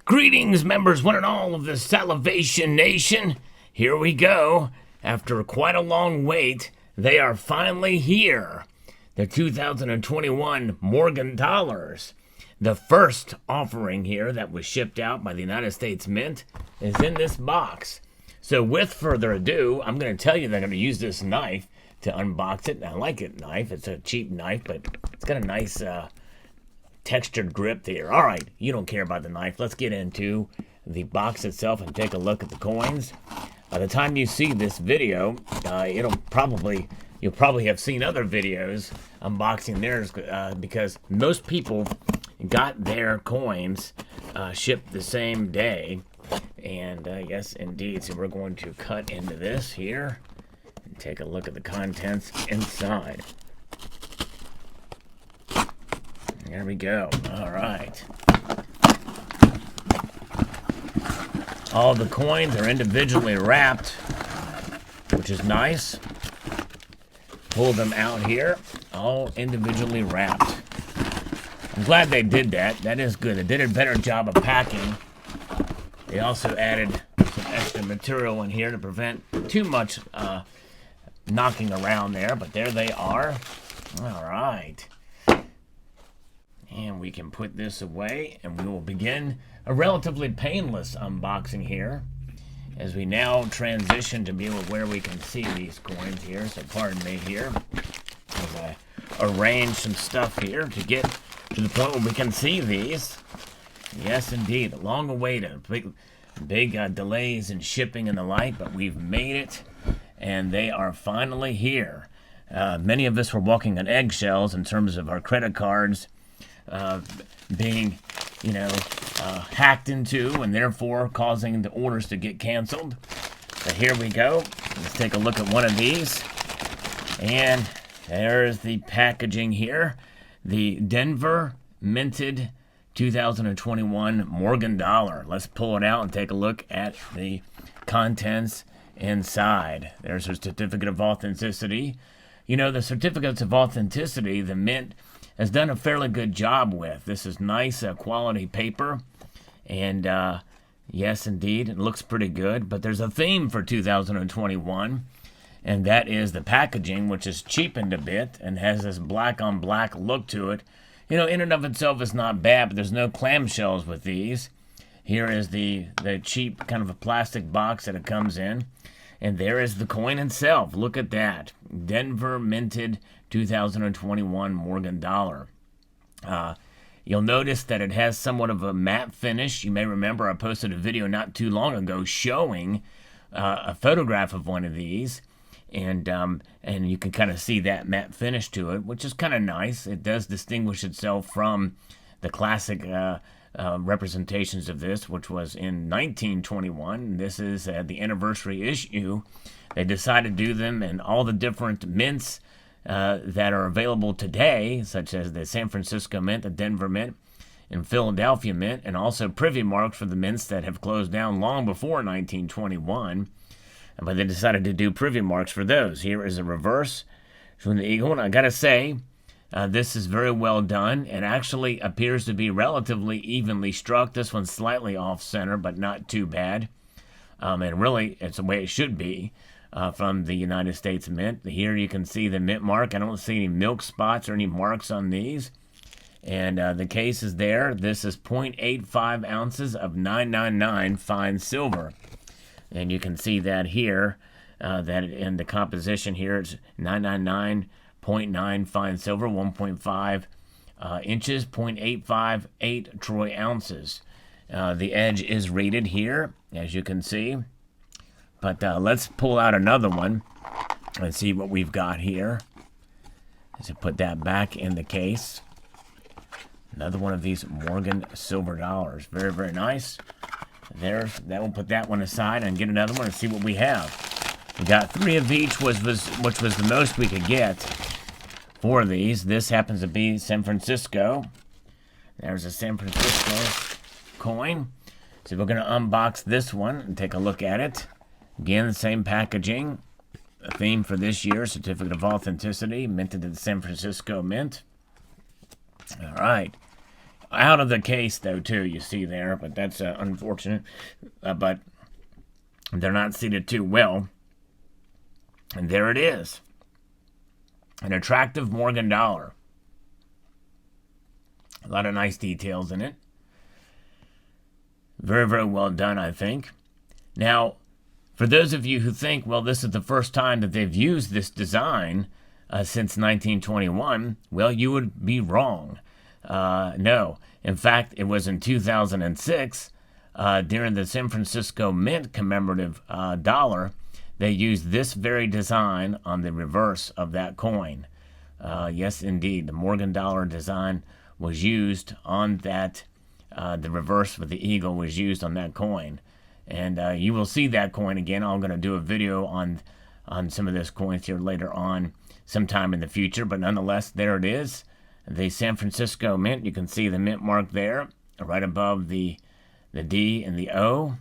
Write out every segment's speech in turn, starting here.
Greetings, members, one and all of the Salivation Nation. Here we go. After quite a long wait, they are finally here. The 2021 Morgan dollars. The first offering here that was shipped out by the United States Mint is in this box. So with further ado, I'm going to tell you that I'm going to use this knife to unbox it. I like it knife. It's a cheap knife, but it's got a nice textured grip there. All right, you don't care about the knife. Let's get into the box itself and take a look at the coins. By the time you see this video, you'll probably have seen other videos unboxing theirs because most people got their coins shipped the same day. And yes, indeed. So we're going to cut into this here and take a look at the contents inside. There we go. All right. All the coins are individually wrapped, which is nice. Pull them out here, all individually wrapped. I'm glad they did that. That is good. They did a better job of packing. They also added some extra material in here to prevent too much knocking around there, but there they are. All right. And we can put this away, and we will begin a relatively painless unboxing here as we now transition to be able where we can see these coins here. So pardon me here as I arrange some stuff here to get to the point where we can see these. Yes, indeed, long awaited. Big delays in shipping and the like, but we've made it, and they are finally here. Many of us were walking on eggshells in terms of our credit cards being, hacked into and therefore causing the orders to get canceled. But here we go. Let's take a look at one of these. And there's the packaging here. The Denver minted 2021 Morgan dollar. Let's pull it out and take a look at the contents inside. There's a certificate of authenticity. The certificates of authenticity, the Mint has done a fairly good job with. This is nice quality paper, and yes, indeed, it looks pretty good. But there's a theme for 2021, and that is the packaging, which is cheapened a bit and has this black on black look to it. In and of itself is not bad, but there's no clamshells with these. Here is the cheap kind of a plastic box that it comes in. And there is the coin itself. Look at that. Denver minted 2021 Morgan dollar. You'll notice that it has somewhat of a matte finish. You may remember I posted a video not too long ago showing a photograph of one of these. And you can kind of see that matte finish to it, which is kind of nice. It does distinguish itself from the classic representations of this, which was in 1921. This is the anniversary issue. They decided to do them in all the different mints that are available today, such as the San Francisco Mint, the Denver Mint, and Philadelphia Mint, and also privy marks for the mints that have closed down long before 1921. But they decided to do privy marks for those. Here is a reverse from the eagle, and I gotta say, this is very well done. It actually appears to be relatively evenly struck. This one's slightly off-center, but not too bad. And really, it's the way it should be from the United States Mint. Here you can see the mint mark. I don't see any milk spots or any marks on these. And the case is there. This is 0.85 ounces of 999 fine silver. And you can see that here, that in the composition here, it's 999.9 fine silver, 1.5 inches, 0.858 troy ounces. The edge is rated here, as you can see. But let's pull out another one and see what we've got here. So put that back in the case. Another one of these Morgan silver dollars. Very, very nice. There's that. We'll put that one aside and get another one and see what we have. We got 3 of each, which was the most we could get for these. This happens to be San Francisco. There's a San Francisco coin. It's So we're going to unbox this one and take a look at it. Again, the same packaging. The theme for this year, Certificate of Authenticity, minted at the San Francisco Mint. All right. Out of the case, though, too, you see there, but that's unfortunate. But they're not seated too well. And there it is. An attractive Morgan dollar. A lot of nice details in it. Very, very well done, I think. Now, for those of you who think, well, this is the first time that they've used this design since 1921, well, you would be wrong. No. In fact, it was in 2006, during the San Francisco Mint commemorative dollar, they used this very design on the reverse of that coin. Yes, indeed. The Morgan dollar design was used on that. The reverse with the eagle was used on that coin. And you will see that coin again. I'm going to do a video on some of those coins here later on sometime in the future. But nonetheless, there it is. The San Francisco Mint. You can see the mint mark there right above the D and the O.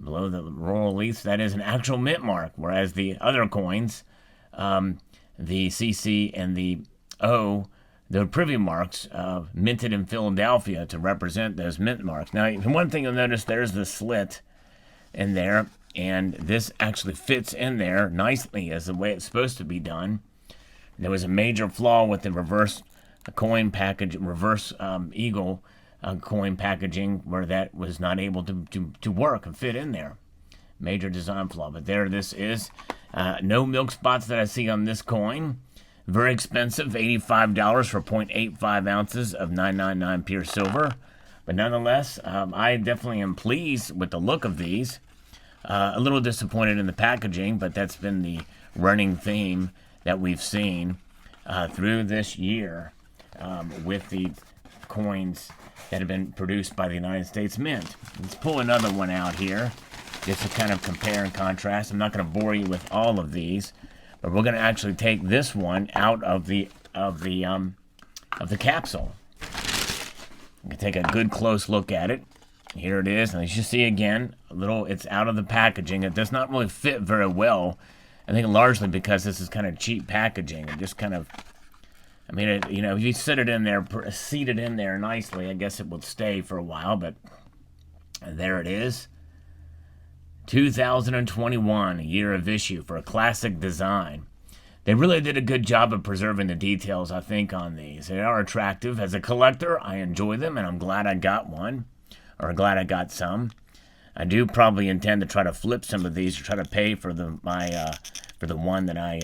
Below the royal leaf, that is an actual mint mark. Whereas the other coins, the CC and the O, the privy marks minted in Philadelphia to represent those mint marks. Now, one thing you'll notice, there's the slit in there, and this actually fits in there nicely as the way it's supposed to be done. There was a major flaw with the reverse coin package, reverse eagle coin packaging, where that was not able to work and fit in there. Major design flaw, but there this is. No milk spots that I see on this coin. Very expensive, $85 for 0.85 ounces of 999 pure silver. But nonetheless, I definitely am pleased with the look of these. A little disappointed in the packaging, but that's been the running theme that we've seen through this year with the coins that have been produced by the United States Mint. Let's pull another one out here just to kind of compare and contrast. I'm not going to bore you with all of these, but we're going to actually take this one out of the capsule. We can take a good close look at it. Here it is, and as you see again, it's out of the packaging. It does not really fit very well. I think largely because this is kind of cheap packaging. It just kind of, I mean, if you set it in there, seat it in there nicely, I guess it would stay for a while. But there it is. 2021, a year of issue for a classic design. They really did a good job of preserving the details, I think, on these. They are attractive. As a collector, I enjoy them, and I'm glad I got one, or glad I got some. I do probably intend to try to flip some of these or try to pay for the one that I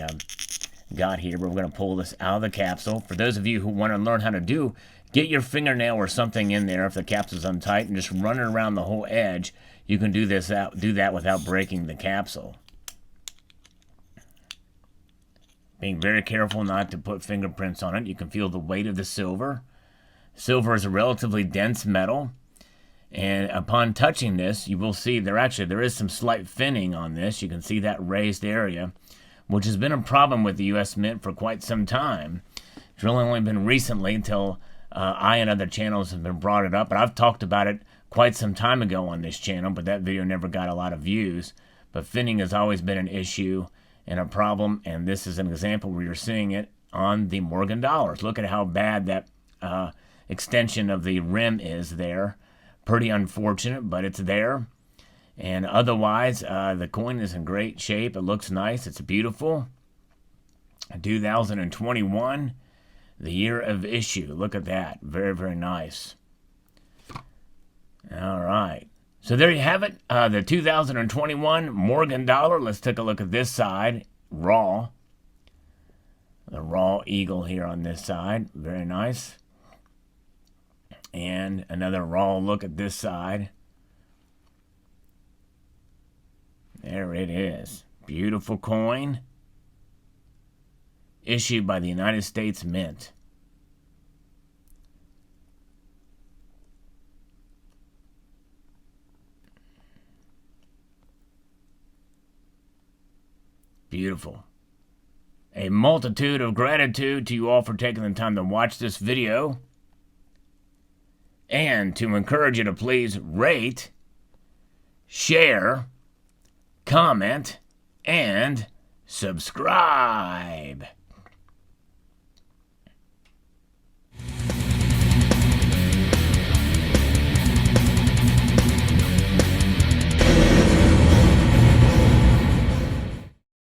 got here. But we're going to pull this out of the capsule. For those of you who want to learn how to get your fingernail or something in there if the capsule's untight and just run it around the whole edge. You can do that without breaking the capsule. Being very careful not to put fingerprints on it. You can feel the weight of the silver. Silver is a relatively dense metal. And upon touching this, you will see there is some slight thinning on this. You can see that raised area, which has been a problem with the U.S. Mint for quite some time. It's really only been recently until I and other channels have been brought it up. But I've talked about it quite some time ago on this channel, but that video never got a lot of views. But thinning has always been an issue and a problem, and this is an example where you're seeing it on the Morgan dollars. Look at how bad that extension of the rim is there. Pretty unfortunate, but it's there. And otherwise, the coin is in great shape. It looks nice. It's beautiful. 2021, the year of issue. Look at that. Very, very nice. All right. So there you have it. The 2021 Morgan dollar. Let's take a look at this side. Raw. The raw eagle here on this side. Very nice. And another raw look at this side. There it is. Beautiful coin. Issued by the United States Mint. Beautiful. A multitude of gratitude to you all for taking the time to watch this video. And to encourage you to please rate share, comment, and subscribe.